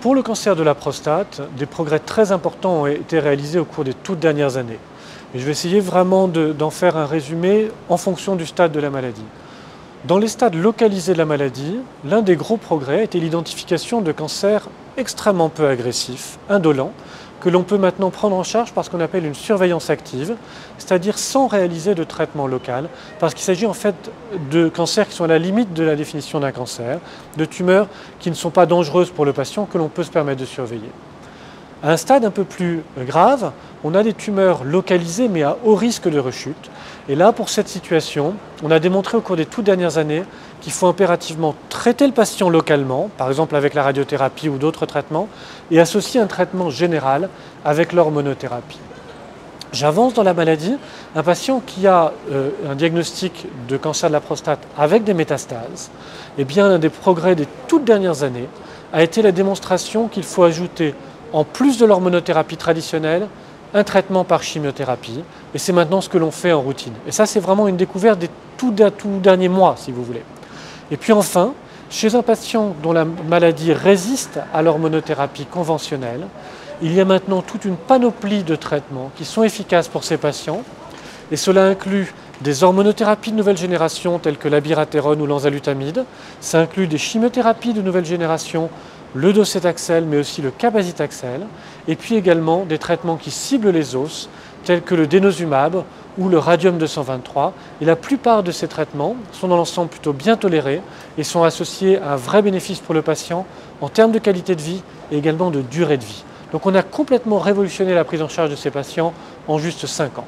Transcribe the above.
Pour le cancer de la prostate, des progrès très importants ont été réalisés au cours des toutes dernières années. Et je vais essayer vraiment d'en faire un résumé en fonction du stade de la maladie. Dans les stades localisés de la maladie, l'un des gros progrès a été l'identification de cancers extrêmement peu agressifs, indolents, que l'on peut maintenant prendre en charge par ce qu'on appelle une surveillance active, c'est-à-dire sans réaliser de traitement local, parce qu'il s'agit en fait de cancers qui sont à la limite de la définition d'un cancer, de tumeurs qui ne sont pas dangereuses pour le patient, que l'on peut se permettre de surveiller. À un stade un peu plus grave, on a des tumeurs localisées mais à haut risque de rechute. Et là, pour cette situation, on a démontré au cours des toutes dernières années qu'il faut impérativement traiter le patient localement, par exemple avec la radiothérapie ou d'autres traitements, et associer un traitement général avec l'hormonothérapie. J'avance dans la maladie, un patient qui a un diagnostic de cancer de la prostate avec des métastases, eh bien, l'un des progrès des toutes dernières années a été la démonstration qu'il faut ajouter, en plus de l'hormonothérapie traditionnelle, un traitement par chimiothérapie. Et c'est maintenant ce que l'on fait en routine. Et ça, c'est vraiment une découverte des tout derniers mois, si vous voulez. Et puis enfin, chez un patient dont la maladie résiste à l'hormonothérapie conventionnelle, il y a maintenant toute une panoplie de traitements qui sont efficaces pour ces patients. Et cela inclut des hormonothérapies de nouvelle génération telles que l'abiraterone ou l'enzalutamide. Ça inclut des chimiothérapies de nouvelle génération, le docétaxel mais aussi le cabazitaxel. Et puis également des traitements qui ciblent les os tels que le denosumab ou le radium-223. Et la plupart de ces traitements sont dans l'ensemble plutôt bien tolérés et sont associés à un vrai bénéfice pour le patient en termes de qualité de vie et également de durée de vie. Donc on a complètement révolutionné la prise en charge de ces patients en juste 5 ans.